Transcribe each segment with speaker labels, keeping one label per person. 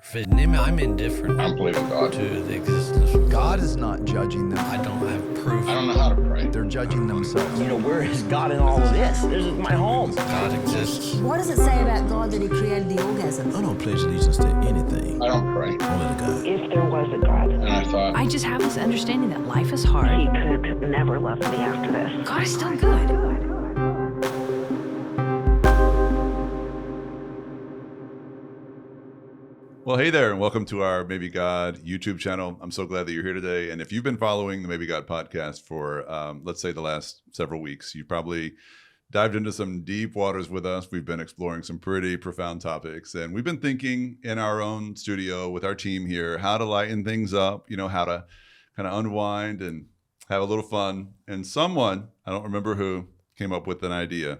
Speaker 1: fitting him. I'm indifferent.
Speaker 2: I don't believe in God.
Speaker 1: To the existence of
Speaker 3: God is not judging them.
Speaker 1: I don't have proof.
Speaker 2: I don't know how to pray.
Speaker 3: They're judging themselves.
Speaker 4: You know, where is God in all of this? This is my home.
Speaker 1: God exists.
Speaker 5: What does it say about God that he created the orgasm?
Speaker 6: I don't pledge allegiance to anything.
Speaker 2: I don't pray.
Speaker 6: Only to God.
Speaker 7: If there was a God,
Speaker 2: And I thought,
Speaker 8: I just have this understanding that life is hard.
Speaker 7: he could never love me after this.
Speaker 8: God is still good.
Speaker 9: Well, hey there, and welcome to our Maybe God YouTube channel. I'm so glad that you're here today. And if you've been following the Maybe God podcast for, let's say, the last several weeks, you probably dived into some deep waters with us. We've been exploring some pretty profound topics, and we've been thinking in our own studio with our team here how to lighten things up, you know, how to kind of unwind and have a little fun. And someone, I don't remember who, came up with an idea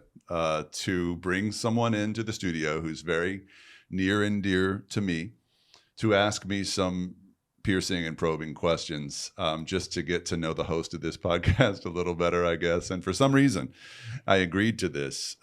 Speaker 9: to bring someone into the studio who's very near and dear to me, to ask me some piercing and probing questions, just to get to know the host of this podcast a little better, I guess. And for some reason, I agreed to this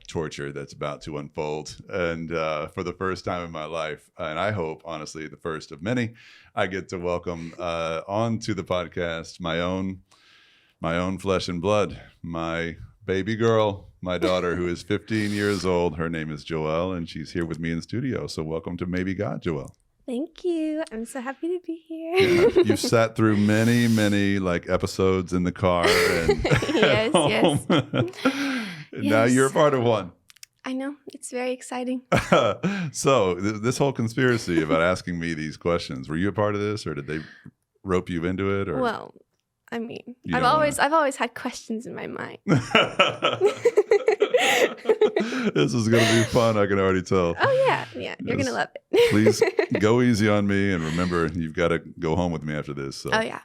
Speaker 9: torture that's about to unfold. And for the first time in my life, and I hope, honestly, the first of many, I get to welcome onto the podcast my own flesh and blood, my baby girl, my daughter, who is 15 years old. Her name is Joelle, and she's here with me in the studio. So welcome to Maybe God, Joelle.
Speaker 10: Thank you. I'm so happy to be here.
Speaker 9: Yeah, you've sat through many like episodes in the car and
Speaker 10: Yes,
Speaker 9: at home. Now you're a part of one.
Speaker 10: I know. It's very exciting.
Speaker 9: So this whole conspiracy about asking me these questions, were you a part of this, or did they rope you into it? Or
Speaker 10: Well, I mean,
Speaker 9: You
Speaker 10: I've
Speaker 9: don't
Speaker 10: always had questions in my mind.
Speaker 9: This is going to be fun, I can already tell.
Speaker 10: Oh yeah, you're
Speaker 9: Yes.
Speaker 10: gonna love it.
Speaker 9: Please go easy on me, and remember, you've got to go home with me after this. So.
Speaker 10: Oh yeah.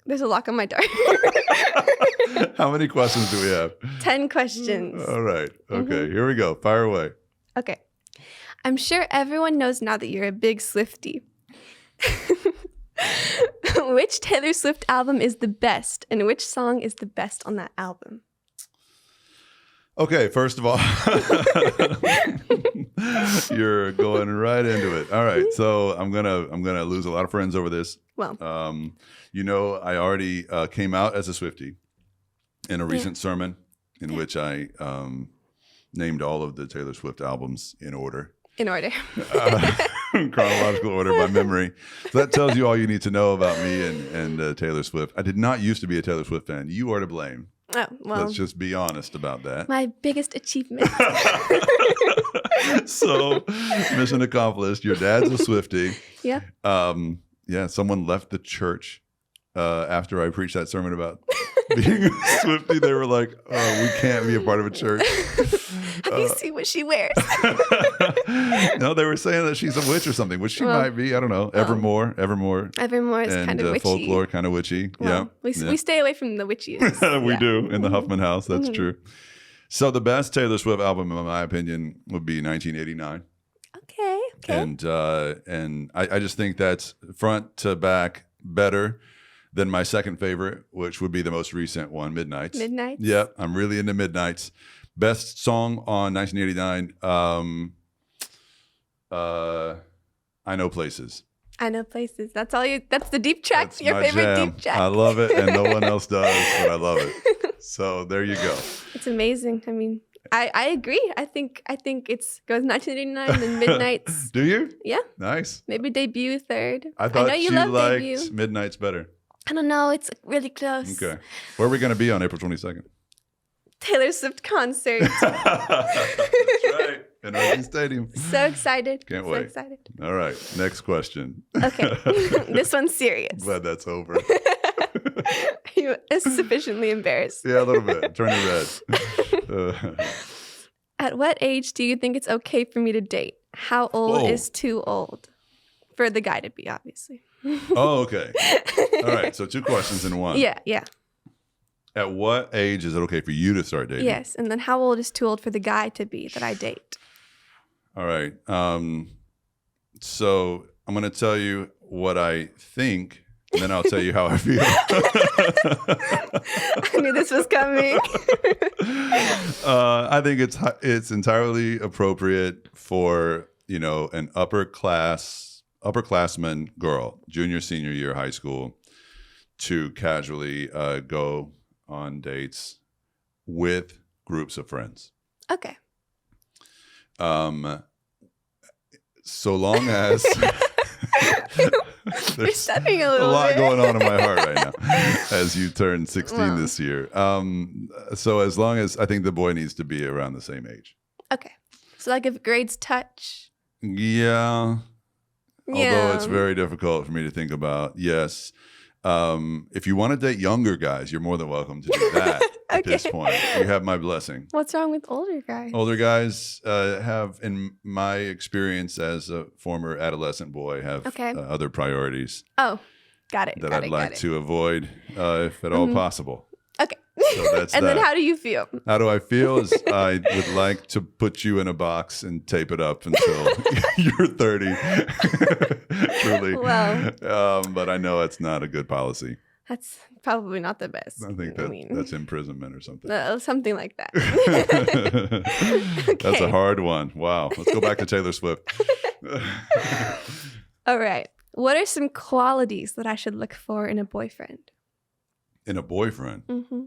Speaker 10: There's a lock on my door.
Speaker 9: How many questions do we have?
Speaker 10: 10 questions.
Speaker 9: All right. Okay, Here we go. Fire away.
Speaker 10: Okay. I'm sure everyone knows now that you're a big Swiftie. Which Taylor Swift album is the best, and which song is the best on that album?
Speaker 9: Okay, first of all, you're going right into it. All right, so I'm gonna lose a lot of friends over this.
Speaker 10: Well,
Speaker 9: you know, I already came out as a Swiftie in a recent sermon in which I named all of the Taylor Swift albums in order.
Speaker 10: in order.
Speaker 9: Chronological order by memory. So that tells you all you need to know about me and Taylor Swift. I did not used to be a Taylor Swift fan. You are to blame.
Speaker 10: Oh, well,
Speaker 9: Let's just be honest about that.
Speaker 10: my biggest achievement.
Speaker 9: So, mission accomplished. Your dad's a Swiftie.
Speaker 10: Yeah.
Speaker 9: Yeah, someone left the church after I preached that sermon about being a Swiftie. They were like, "Oh, we can't be a part of a church."
Speaker 10: Have you seen what she wears?
Speaker 9: No, they were saying that she's a witch or something, which she
Speaker 10: Well,
Speaker 9: might be. I don't know. Evermore,
Speaker 10: Evermore is
Speaker 9: and
Speaker 10: kind of witchy.
Speaker 9: folklore, kind of witchy.
Speaker 10: Well,
Speaker 9: yeah,
Speaker 10: we stay away from the witches.
Speaker 9: we
Speaker 10: Yeah.
Speaker 9: do in the Huffman house. That's true. So the best Taylor Swift album, in my opinion, would be 1989.
Speaker 10: Okay.
Speaker 9: And I just think that's front to back better than my second favorite, which would be the most recent one, Midnights.
Speaker 10: Midnights?
Speaker 9: Yep, I'm really into Midnights. Best song on 1989, I Know Places.
Speaker 10: I know places. That's all you. That's the deep track.
Speaker 9: That's
Speaker 10: Your
Speaker 9: my
Speaker 10: favorite
Speaker 9: jam.
Speaker 10: deep track.
Speaker 9: I love it, and no one else does, but I love it. So there you go.
Speaker 10: It's amazing. I mean, I agree. I think it's goes 1989 and Midnights.
Speaker 9: Do you?
Speaker 10: Yeah.
Speaker 9: Nice.
Speaker 10: Maybe debut third.
Speaker 9: I thought
Speaker 10: know you
Speaker 9: she
Speaker 10: love
Speaker 9: liked
Speaker 10: debut.
Speaker 9: Midnights better.
Speaker 10: I don't know. It's really close.
Speaker 9: Okay. Where are we going to be on April 22nd?
Speaker 10: Taylor Swift concert.
Speaker 9: That's right. In Oakland Stadium.
Speaker 10: So excited.
Speaker 9: Can't
Speaker 10: so
Speaker 9: wait.
Speaker 10: excited.
Speaker 9: All right. Next question.
Speaker 10: Okay. This one's serious.
Speaker 9: Glad that's over.
Speaker 10: Are you sufficiently embarrassed?
Speaker 9: Yeah, a little bit. Turn it red.
Speaker 10: At what age do you think it's okay for me to date? How old
Speaker 9: Whoa.
Speaker 10: is too old? For the guy to be, obviously.
Speaker 9: Oh, okay. All right. So 2 questions in one.
Speaker 10: Yeah.
Speaker 9: At what age is it okay for you to start dating?
Speaker 10: Yes. And then how old is too old for the guy to be that I date?
Speaker 9: All right. So I'm going to tell you what I think, and then I'll tell you how I feel.
Speaker 10: I knew this was coming.
Speaker 9: I think it's entirely appropriate for an upperclassman girl, junior, senior year high school, to casually go on dates with groups of friends.
Speaker 10: Okay.
Speaker 9: So long as
Speaker 10: You're
Speaker 9: there's
Speaker 10: stepping a
Speaker 9: a
Speaker 10: little
Speaker 9: lot
Speaker 10: bit.
Speaker 9: going on in my heart right now as you turn 16
Speaker 10: Wow.
Speaker 9: this year. So as long as I think the boy needs to be around the same age.
Speaker 10: Okay. So like if grades touch.
Speaker 9: Yeah.
Speaker 10: Yeah.
Speaker 9: Although it's very difficult for me to think about. Yes. If you want to date younger guys, you're more than welcome to do that at this
Speaker 10: Okay.
Speaker 9: point. You have my blessing.
Speaker 10: What's wrong with older guys?
Speaker 9: Older guys have, in my experience as a former adolescent boy, have
Speaker 10: Okay.
Speaker 9: Other priorities
Speaker 10: Oh, got it.
Speaker 9: that
Speaker 10: got
Speaker 9: I'd
Speaker 10: it,
Speaker 9: like
Speaker 10: got it.
Speaker 9: to avoid if at all possible.
Speaker 10: Okay.
Speaker 9: So that's
Speaker 10: And then
Speaker 9: that.
Speaker 10: how do you feel?
Speaker 9: How do I feel? Is I would like to put you in a box and tape it up until you're 30. Truly.
Speaker 10: Well.
Speaker 9: But I know it's not a good policy.
Speaker 10: That's probably not the best.
Speaker 9: I think that's imprisonment or something.
Speaker 10: Something like that.
Speaker 9: That's a hard one. Wow. Let's go back to Taylor Swift.
Speaker 10: All right. What are some qualities that I should look for in a boyfriend?
Speaker 9: In a boyfriend.
Speaker 10: Mm-hmm.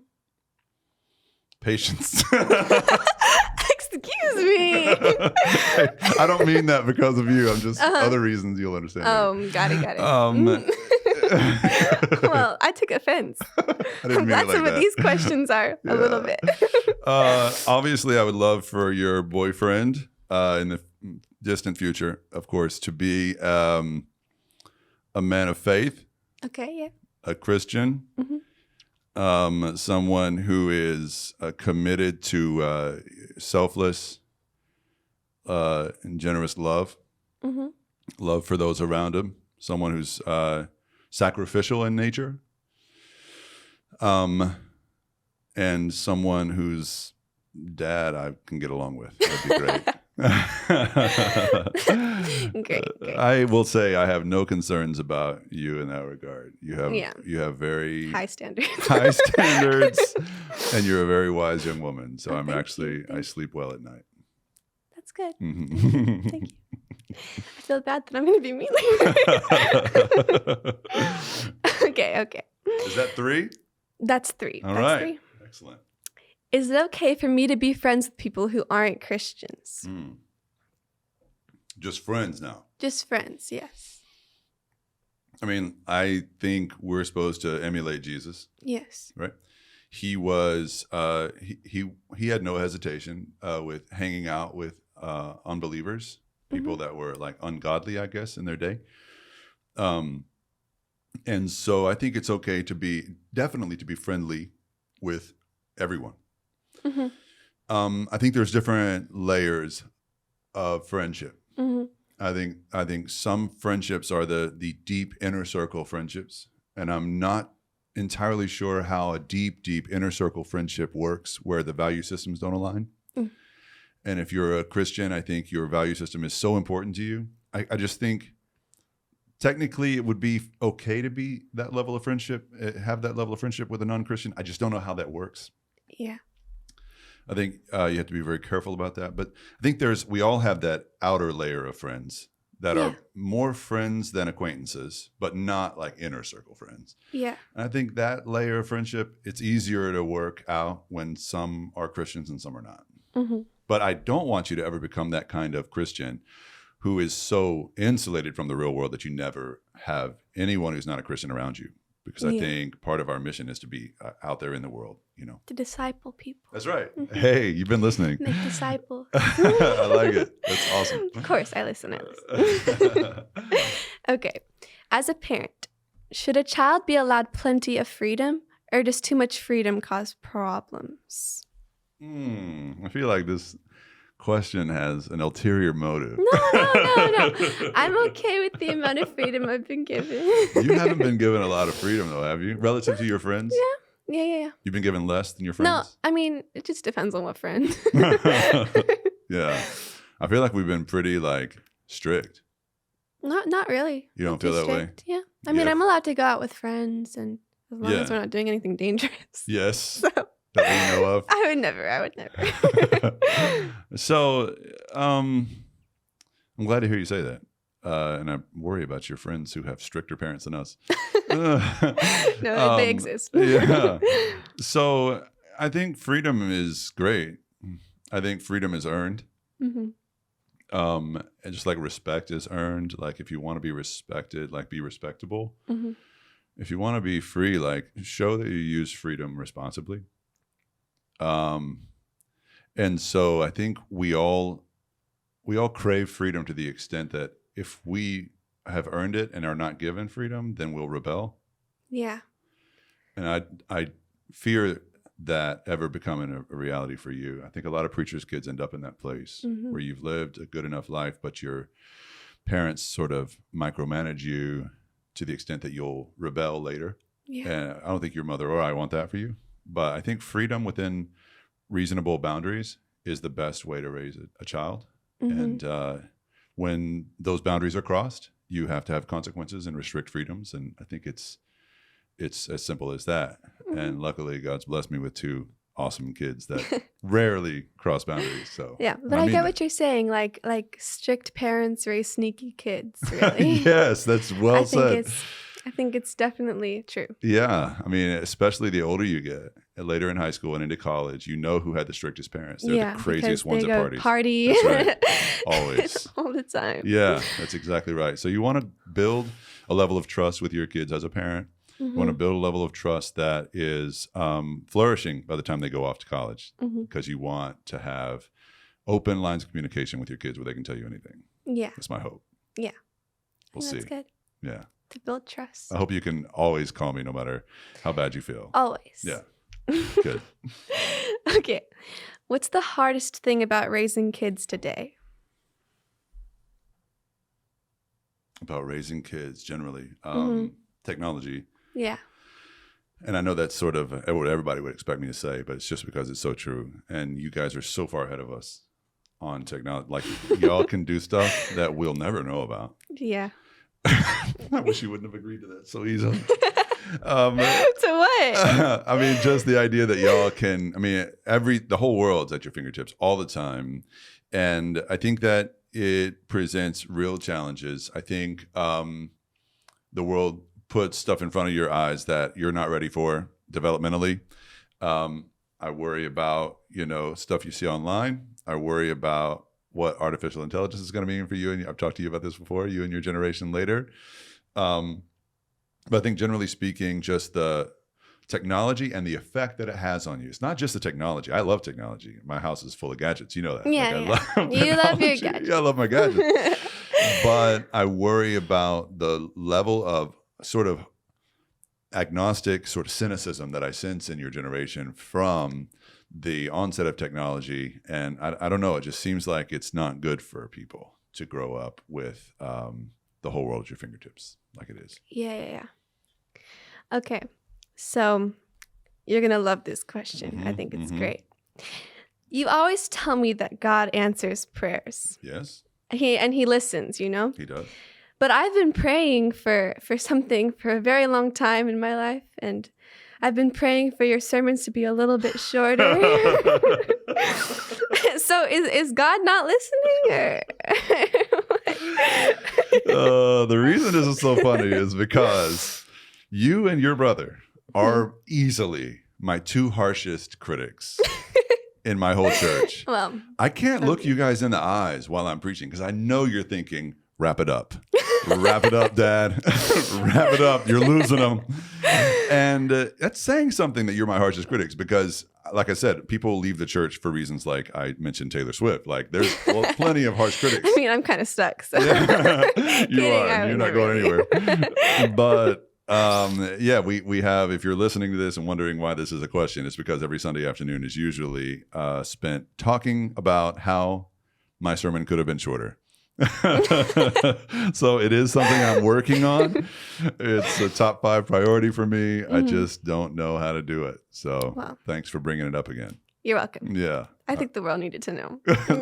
Speaker 9: Patience.
Speaker 10: Excuse me.
Speaker 9: I don't mean that because of you. I'm just other reasons you'll understand.
Speaker 10: Got it. Well, I took offense.
Speaker 9: I didn't
Speaker 10: I'm
Speaker 9: mean
Speaker 10: glad
Speaker 9: it like
Speaker 10: some of
Speaker 9: that.
Speaker 10: these questions are a little bit.
Speaker 9: Obviously, I would love for your boyfriend in the distant future, of course, to be a man of faith,
Speaker 10: Okay, yeah.
Speaker 9: a Christian, someone who is committed to selfless and generous love, love for those around him, someone who's sacrificial in nature, and someone whose dad I can get along with. That'd be great.
Speaker 10: Great.
Speaker 9: I will say I have no concerns about you in that regard. You have
Speaker 10: Yeah.
Speaker 9: very
Speaker 10: High standards.
Speaker 9: high standards, and you're a very wise young woman. So
Speaker 10: Oh, thank you.
Speaker 9: I sleep well at night.
Speaker 10: That's good.
Speaker 9: Mhm.
Speaker 10: Thank you. I feel bad that I'm going to be mean. Okay.
Speaker 9: Is that 3?
Speaker 10: That's 3.
Speaker 9: All
Speaker 10: That's
Speaker 9: right.
Speaker 10: 3.
Speaker 9: Excellent.
Speaker 10: Is it okay for me to be friends with people who aren't Christians?
Speaker 9: Just friends now.
Speaker 10: Just friends, yes.
Speaker 9: I mean, I think we're supposed to emulate Jesus,
Speaker 10: Yes.
Speaker 9: right? He was he had no hesitation with hanging out with unbelievers, people that were like ungodly, I guess, in their day. And so I think it's okay to be friendly with everyone. I think there's different layers of friendship. I think some friendships are the deep inner circle friendships, and I'm not entirely sure how a deep inner circle friendship works where the value systems don't align. And if you're a Christian, I think your value system is so important to you. I just think technically it would be okay to be that level of friendship, have that level of friendship with a non-Christian. I just don't know how that works.
Speaker 10: Yeah.
Speaker 9: I think you have to be very careful about that. But I think we all have that outer layer of friends that are more friends than acquaintances, but not like inner circle friends.
Speaker 10: Yeah.
Speaker 9: And I think that layer of friendship, it's easier to work out when some are Christians and some are not. But I don't want you to ever become that kind of Christian who is so insulated from the real world that you never have anyone who's not a Christian around you. Because I think part of our mission is to be out there in the world,
Speaker 10: To disciple people.
Speaker 9: That's right. Hey, you've been listening.
Speaker 10: Make disciples.
Speaker 9: I like it. That's awesome.
Speaker 10: Of course, I listen. Okay. As a parent, should a child be allowed plenty of freedom, or does too much freedom cause problems?
Speaker 9: I feel like this question has an ulterior motive.
Speaker 10: No. I'm okay with the amount of freedom I've been given.
Speaker 9: You haven't been given a lot of freedom, though, have you? Relative to your friends?
Speaker 10: Yeah.
Speaker 9: You've been given less than your
Speaker 10: No,
Speaker 9: friends?
Speaker 10: I mean, it just depends on what friend.
Speaker 9: Yeah. I feel like we've been pretty, strict.
Speaker 10: Not really.
Speaker 9: You don't
Speaker 10: Not
Speaker 9: feel
Speaker 10: too
Speaker 9: that way?
Speaker 10: strict. Yeah. I mean,
Speaker 9: Yeah.
Speaker 10: I'm allowed to go out with friends, and as long as
Speaker 9: Yeah.
Speaker 10: we're not doing anything dangerous.
Speaker 9: Yes.
Speaker 10: So,
Speaker 9: That we know of.
Speaker 10: I would never.
Speaker 9: So, I'm I'm glad to hear you say that. And I worry about your friends who have stricter parents than us.
Speaker 10: No, they exist.
Speaker 9: Yeah. So I think freedom is great. I think freedom is earned.
Speaker 10: Mm-hmm.
Speaker 9: And just like respect is earned. Like if you want to be respected, like be respectable.
Speaker 10: Mm-hmm.
Speaker 9: If you want to be free, like show that you use freedom responsibly. And so I think we all crave freedom to the extent that if we have earned it and are not given freedom, then we'll rebel.
Speaker 10: Yeah.
Speaker 9: And I fear that ever becoming a reality for you. I think a lot of preachers' kids end up in that place
Speaker 10: Mm-hmm.
Speaker 9: where you've lived a good enough life, but your parents sort of micromanage you to the extent that you'll rebel later.
Speaker 10: Yeah.
Speaker 9: And I don't think your mother or I want that for you. But I think freedom within reasonable boundaries is the best way to raise a child.
Speaker 10: Mm-hmm.
Speaker 9: And when those boundaries are crossed, you have to have consequences and restrict freedoms. And I think it's as simple as that.
Speaker 10: Mm-hmm.
Speaker 9: And luckily, God's blessed me with two awesome kids that rarely cross boundaries. So
Speaker 10: Yeah, but
Speaker 9: I
Speaker 10: I
Speaker 9: mean
Speaker 10: get
Speaker 9: that.
Speaker 10: what you're saying. Like strict parents raise sneaky kids. Really.
Speaker 9: Yes, that's well said.
Speaker 10: I think it's definitely true.
Speaker 9: Yeah, I mean, especially the older you get, later in high school and into college, you know who had the strictest parents. They're the craziest ones
Speaker 10: because
Speaker 9: at
Speaker 10: they
Speaker 9: parties.
Speaker 10: go party.
Speaker 9: That's right. Always.
Speaker 10: All the time.
Speaker 9: Yeah, that's exactly right. So you want to build a level of trust with your kids as a parent.
Speaker 10: Mm-hmm.
Speaker 9: You want to build a level of trust that is flourishing by the time they go off to college,
Speaker 10: Mm-hmm.
Speaker 9: because you want to have open lines of communication with your kids where they can tell you anything.
Speaker 10: Yeah.
Speaker 9: That's my hope.
Speaker 10: Yeah.
Speaker 9: We'll
Speaker 10: That's
Speaker 9: see.
Speaker 10: good.
Speaker 9: Yeah.
Speaker 10: To build trust.
Speaker 9: I hope you can always call me no matter how bad you feel.
Speaker 10: Always.
Speaker 9: Yeah. Good.
Speaker 10: Okay. What's the hardest thing about raising kids today?
Speaker 9: About raising kids generally.
Speaker 10: Mhm.
Speaker 9: Technology.
Speaker 10: Yeah.
Speaker 9: And I know that's sort of what everybody would expect me to say, but it's just because it's so true. And you guys are so far ahead of us on technology. Like y'all can do stuff that we'll never know about.
Speaker 10: Yeah.
Speaker 9: I wish you wouldn't have agreed to that so easily.
Speaker 10: So what?
Speaker 9: I mean, just the idea that y'all can, I mean, the whole world's at your fingertips all the time. And I think that it presents real challenges. I think the world puts stuff in front of your eyes that you're not ready for developmentally. I worry about, stuff you see online. I worry about what artificial intelligence is going to mean for you. And I've talked to you about this before, you and your generation later. But I think generally speaking, just the technology and the effect that it has on you. It's not just the technology. I love technology. My house is full of gadgets. You know that.
Speaker 10: Yeah,
Speaker 9: I love
Speaker 10: you love your
Speaker 9: technology.
Speaker 10: gadgets.
Speaker 9: Yeah, I love my gadgets. But I worry about the level of sort of agnostic sort of cynicism that I sense in your generation from the onset of technology. And I don't know, it just seems like it's not good for people to grow up with the whole world at your fingertips like it is.
Speaker 10: Yeah. Okay. So you're going to love this question. I think it's great. You always tell me that God answers prayers.
Speaker 9: Yes,
Speaker 10: He listens,
Speaker 9: he does.
Speaker 10: But I've been praying for something for a very long time in my life, and I've been praying for your sermons to be a little bit shorter. So is God not listening? Or
Speaker 9: The reason this is so funny is because you and your brother are easily my two harshest critics in my whole church.
Speaker 10: Well,
Speaker 9: I can't look you guys in the eyes while I'm preaching because I know you're thinking, wrap it up. Wrap it up, Dad. Wrap it up. You're losing them. And that's saying something that you're my harshest critics because, like I said, people leave the church for reasons like I mentioned Taylor Swift. Like there's plenty of harsh critics.
Speaker 10: I mean, I'm kind of stuck. So.
Speaker 9: Yeah. You
Speaker 10: Kidding,
Speaker 9: are.
Speaker 10: I
Speaker 9: You're
Speaker 10: would
Speaker 9: not
Speaker 10: never
Speaker 9: going
Speaker 10: really.
Speaker 9: anywhere. But we have, if you're listening to this and wondering why this is a question, it's because every Sunday afternoon is usually spent talking about how my sermon could have been shorter. So it is something I'm working on. It's a top 5 priority for me. I just don't know how to do it. So Thanks for bringing it up again.
Speaker 10: You're welcome.
Speaker 9: Yeah.
Speaker 10: I think the world needed to know.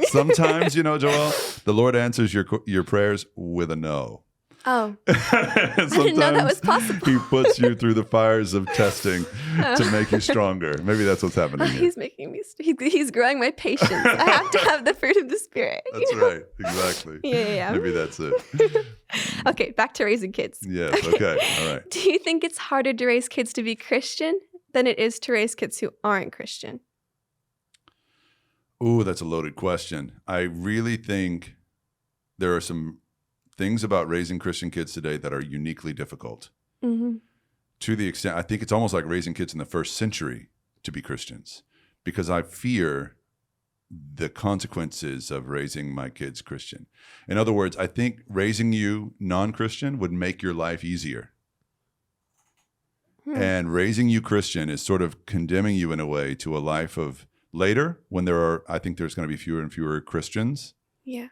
Speaker 9: Sometimes, Joelle, the Lord answers your prayers with a no.
Speaker 10: Oh,
Speaker 9: I
Speaker 10: didn't know that was possible.
Speaker 9: He puts you through the fires of testing to make you stronger. Maybe that's what's happening here.
Speaker 10: he's making me. He's growing my patience. I have to have the fruit of the spirit.
Speaker 9: That's right. Exactly.
Speaker 10: Yeah.
Speaker 9: Maybe that's it.
Speaker 10: Okay, back to raising kids.
Speaker 9: Yes. Okay. All right.
Speaker 10: Do you think it's harder to raise kids to be Christian than it is to raise kids who aren't Christian?
Speaker 9: Ooh, that's a loaded question. I really think there are some things about raising Christian kids today that are uniquely difficult.
Speaker 10: Mm-hmm.
Speaker 9: To the extent, I think it's almost like raising kids in the first century to be Christians, because I fear the consequences of raising my kids Christian. In other words, I think raising you non-Christian would make your life easier. And raising you Christian is sort of condemning you in a way to a life of later, when I think there's going to be fewer and fewer Christians.
Speaker 10: Yeah.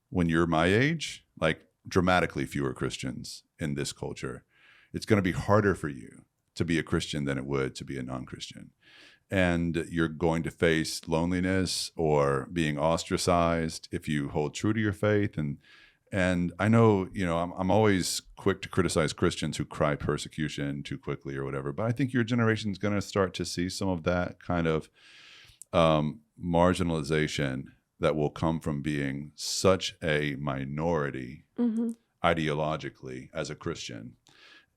Speaker 9: When you're my age, like dramatically fewer Christians in this culture, it's going to be harder for you to be a Christian than it would to be a non-Christian. And you're going to face loneliness or being ostracized if you hold true to your faith. And I know, I'm always quick to criticize Christians who cry persecution too quickly or whatever, but I think your generation is going to start to see some of that kind of marginalization that will come from being such a minority ideologically as a Christian,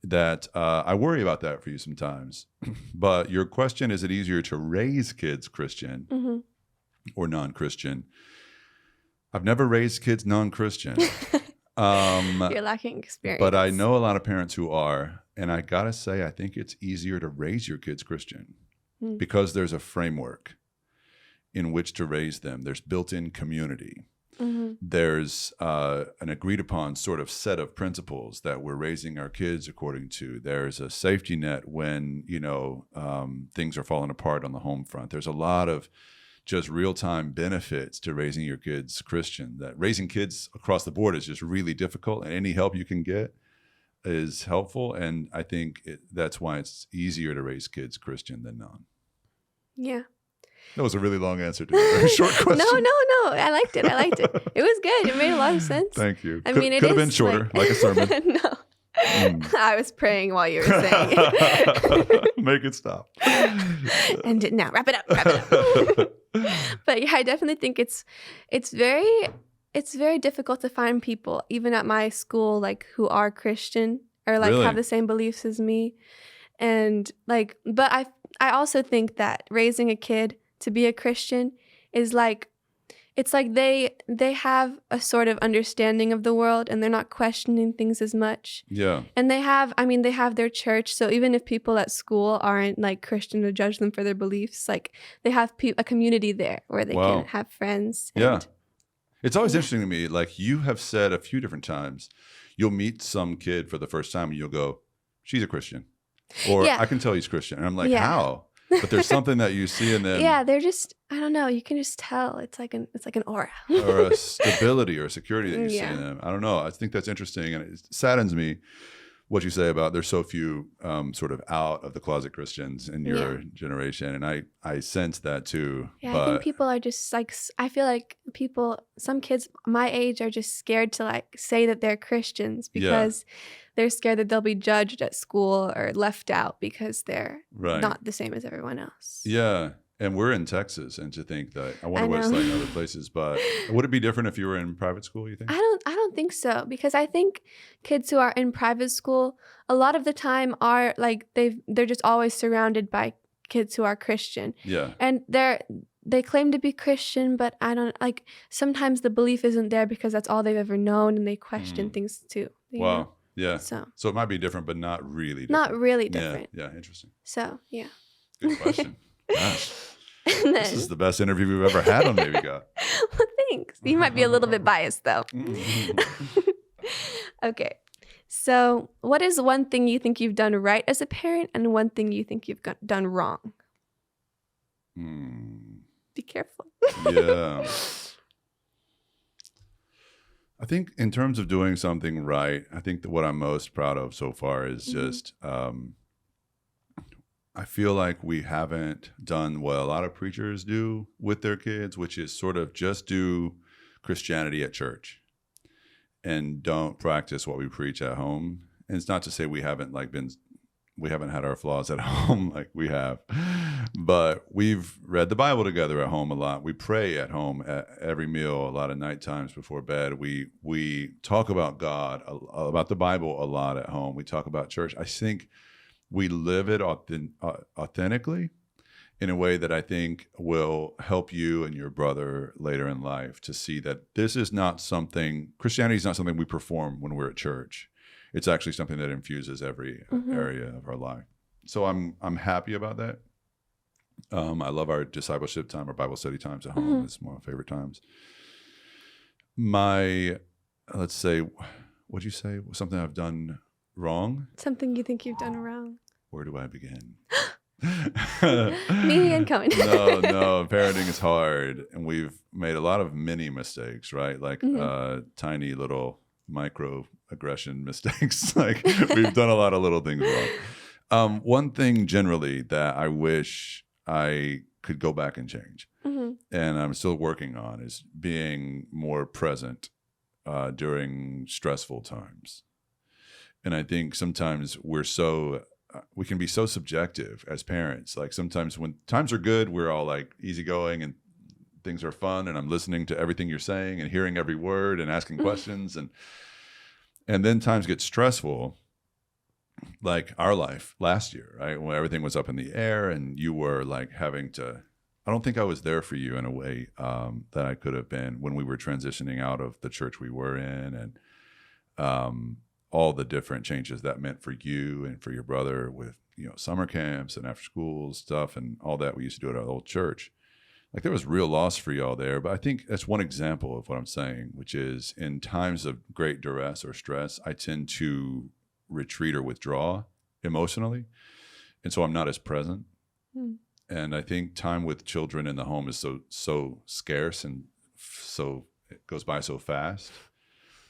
Speaker 9: that I worry about that for you sometimes. But your question, is it easier to raise kids Christian or non-Christian? I've never raised kids non-Christian.
Speaker 10: You're lacking experience.
Speaker 9: But I know a lot of parents who are, and I gotta say, I think it's easier to raise your kids Christian because there's a framework in which to raise them. There's built-in community. There's an agreed upon sort of set of principles that we're raising our kids according to. There's a safety net when, things are falling apart on the home front. There's a lot of just real-time benefits to raising your kids Christian. That raising kids across the board is just really difficult, and any help you can get is helpful. And I think that's why it's easier to raise kids Christian than non.
Speaker 10: Yeah.
Speaker 9: That was a really long answer to a very short question.
Speaker 10: No. I liked it. It was good. It made a lot of sense.
Speaker 9: Thank you.
Speaker 10: I mean, it
Speaker 9: could have
Speaker 10: is
Speaker 9: been shorter, like a sermon.
Speaker 10: No. I was praying while you were saying it.
Speaker 9: Make it stop.
Speaker 10: End it now. Wrap it up. But yeah, I definitely think it's very difficult to find people, even at my school, like who are Christian or like
Speaker 9: Really?
Speaker 10: have the same beliefs as me. And like, but I also think that raising a kid to be a Christian is like, it's like they have a sort of understanding of the world and they're not questioning things as much.
Speaker 9: Yeah.
Speaker 10: And they have their church. So even if people at school aren't like Christian to judge them for their beliefs, like they have a community there where they
Speaker 9: Wow.
Speaker 10: can have friends.
Speaker 9: Yeah. It's always interesting to me, like you have said a few different times, you'll meet some kid for the first time and you'll go, she's a Christian. Or
Speaker 10: Yeah.
Speaker 9: I can tell he's Christian. And I'm like,
Speaker 10: Yeah.
Speaker 9: how? But there's something that you see in them.
Speaker 10: Yeah, they're just, I don't know, you can just tell. It's like an aura.
Speaker 9: Or a stability or a security that you see
Speaker 10: Yeah.
Speaker 9: in them. I don't know. I think that's interesting. And it saddens me what you say about there's so few sort of out of the closet Christians in your generation. And I sense that too.
Speaker 10: Yeah,
Speaker 9: but
Speaker 10: I think people are just like, I feel like some kids my age are just scared to like say that they're Christians because they're scared that they'll be judged at school or left out because they're
Speaker 9: Right.
Speaker 10: not the same as everyone else.
Speaker 9: Yeah. And we're in Texas, and to think that I wonder
Speaker 10: I
Speaker 9: what it's
Speaker 10: know.
Speaker 9: like in other places. But would it be different if you were in private school, you think?
Speaker 10: I don't think so, because I think kids who are in private school a lot of the time are like they're just always surrounded by kids who are Christian.
Speaker 9: Yeah.
Speaker 10: And they claim to be Christian, but I don't like sometimes the belief isn't there because that's all they've ever known and they question things too. you
Speaker 9: Wow.
Speaker 10: know?
Speaker 9: Yeah.
Speaker 10: So
Speaker 9: So it might be different, but not really different.
Speaker 10: not really different.
Speaker 9: Yeah. Yeah. Interesting.
Speaker 10: So yeah.
Speaker 9: Good question. Gosh.
Speaker 10: And
Speaker 9: This
Speaker 10: then,
Speaker 9: is the best interview we've ever had on Maybe God.
Speaker 10: well, thanks. You might be a little bit biased though. Okay. So what is one thing you think you've done right as a parent and one thing you think you've done wrong? Be careful.
Speaker 9: Yeah. I think in terms of doing something right, I think that what I'm most proud of so far is just I feel like we haven't done what a lot of preachers do with their kids, which is sort of just do Christianity at church. and don't practice what we preach at home. And it's not to say we haven't had our flaws at home like we have, but we've read the Bible together at home a lot. We pray at home at every meal, a lot of night times before bed. We talk about God, about the Bible a lot at home. We talk about church. I think we live it authentically in a way that I think will help you and your brother later in life to see that Christianity is not something we perform when we're at church. It's actually something that infuses every area of our life. So I'm happy about that. I love our discipleship time, our Bible study times at home. It's one of my favorite times. Let's say, what'd you say? Something I've done wrong?
Speaker 10: Something you think you've done wrong.
Speaker 9: Where do I begin?
Speaker 10: Me incoming.
Speaker 9: No, parenting is hard. And we've made a lot of mini mistakes, right? Like tiny little microaggression mistakes. Like we've done a lot of little things wrong. One thing generally that I wish I could go back and change, and I'm still working on, is being more present during stressful times. And I think sometimes we can be so subjective as parents. Like sometimes when times are good, we're all like easygoing and things are fun, and I'm listening to everything you're saying and hearing every word and asking questions. And then times get stressful, like our life last year, right? When everything was up in the air and you were like I don't think I was there for you in a way that I could have been when we were transitioning out of the church we were in, and all the different changes that meant for you and for your brother with, summer camps and after school stuff and all that we used to do at our old church. Like there was real loss for y'all there. But I think that's one example of what I'm saying, which is in times of great duress or stress, I tend to retreat or withdraw emotionally. And so I'm not as present. And I think time with children in the home is so scarce, and so it goes by so fast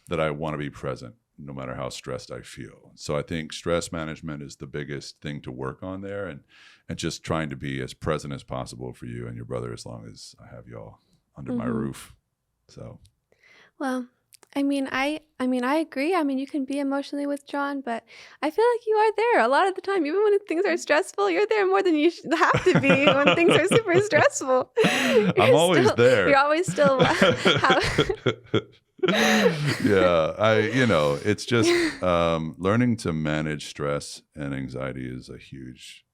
Speaker 9: that I want to be present no matter how stressed I feel. So I think stress management is the biggest thing to work on there, and just trying to be as present as possible for you and your brother as long as I have y'all under my roof. So,
Speaker 10: well, I agree. You can be emotionally withdrawn, but I feel like you are there a lot of the time. Even when things are stressful, you're there more than you have to be when things are super stressful.
Speaker 9: I'm always there.
Speaker 10: You're always still.
Speaker 9: Yeah, it's just learning to manage stress and anxiety is a huge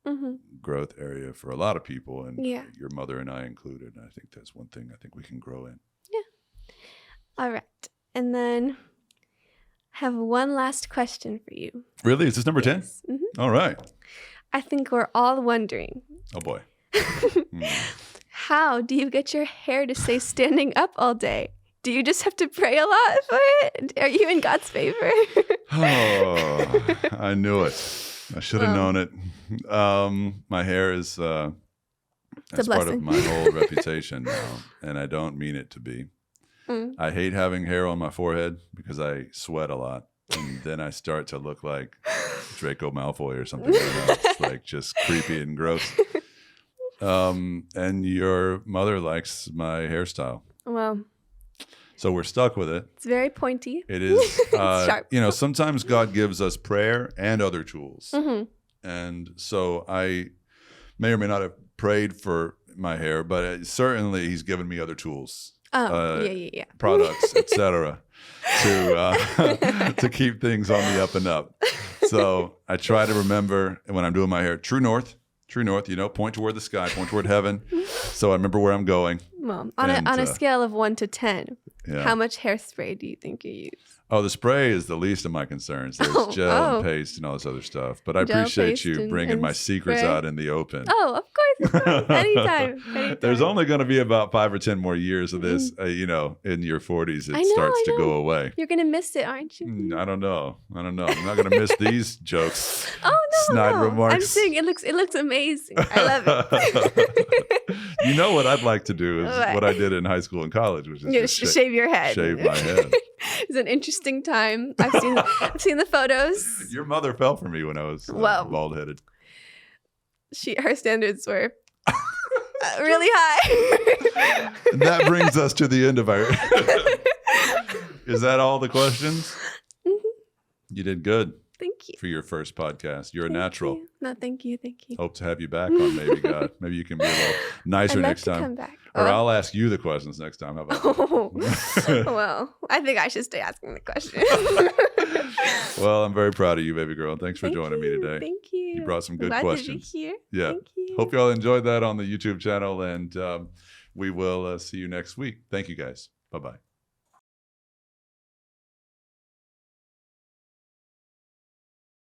Speaker 9: growth area for a lot of people, and your mother and I included. And I think that's one thing I think we can grow in.
Speaker 10: Yeah. All right. And then I have one last question for you.
Speaker 9: Really? Is this number 10? All right.
Speaker 10: I think we're all wondering.
Speaker 9: Oh, boy.
Speaker 10: How do you get your hair to stay standing up all day? Do you just have to pray a lot for it? Are you in God's favor?
Speaker 9: Oh, I knew it. I should have known it. My hair is that's part of my whole reputation now, and I don't mean it to be. I hate having hair on my forehead because I sweat a lot, and then I start to look like Draco Malfoy or something. It's like just creepy and gross. And your mother likes my hairstyle.
Speaker 10: Well,
Speaker 9: so we're stuck with it.
Speaker 10: It's very pointy.
Speaker 9: It is.
Speaker 10: Sharp.
Speaker 9: Sometimes God gives us prayer and other tools. And so I may or may not have prayed for my hair, but certainly he's given me other tools.
Speaker 10: Yeah.
Speaker 9: Products, etc., to keep things on the up and up. So I try to remember when I'm doing my hair, true north, point toward the sky, point toward heaven. So I remember where I'm going.
Speaker 10: Well, on a scale of 1 to 10, how much hairspray do you think you use?
Speaker 9: Oh, the spray is the least of my concerns. There's gel and paste and all this other stuff. But I appreciate you bringing my secrets out in the open.
Speaker 10: Oh, of course. Anytime.
Speaker 9: There's only going to be about 5 or 10 more years of this, in your 40s. It starts to go away.
Speaker 10: You're going to miss it, aren't you?
Speaker 9: I don't know. I'm not going to miss these jokes.
Speaker 10: Oh, no.
Speaker 9: Snide remarks.
Speaker 10: I'm saying it looks amazing. I love it.
Speaker 9: You know what I'd like to do is what I did in high school and college, which is just
Speaker 10: shave your head.
Speaker 9: Shave my head.
Speaker 10: It's an interesting time. I've seen the photos.
Speaker 9: Your mother fell for me when I was bald-headed.
Speaker 10: Her standards were really high.
Speaker 9: That brings us to the end of our Is that all the questions?
Speaker 10: Mhm.
Speaker 9: You did good
Speaker 10: Thank you.
Speaker 9: for your first podcast. You're a
Speaker 10: Thank
Speaker 9: natural.
Speaker 10: you. No, thank you. Thank you.
Speaker 9: Hope to have you back on Maybe God. Maybe you can be a little nicer
Speaker 10: I'd love
Speaker 9: next
Speaker 10: to
Speaker 9: time.
Speaker 10: come back.
Speaker 9: Or I'll ask you the questions next time. How about that?
Speaker 10: Oh, well, I think I should stay asking the question.
Speaker 9: Well, I'm very proud of you, baby girl. Thanks for
Speaker 10: Thank
Speaker 9: joining me
Speaker 10: you.
Speaker 9: today.
Speaker 10: Thank you.
Speaker 9: You brought some good
Speaker 10: Glad
Speaker 9: questions.
Speaker 10: To be here.
Speaker 9: Yeah.
Speaker 10: Thank you.
Speaker 9: Hope you all enjoyed that on the YouTube channel, and we will see you next week. Thank you, guys. Bye-bye.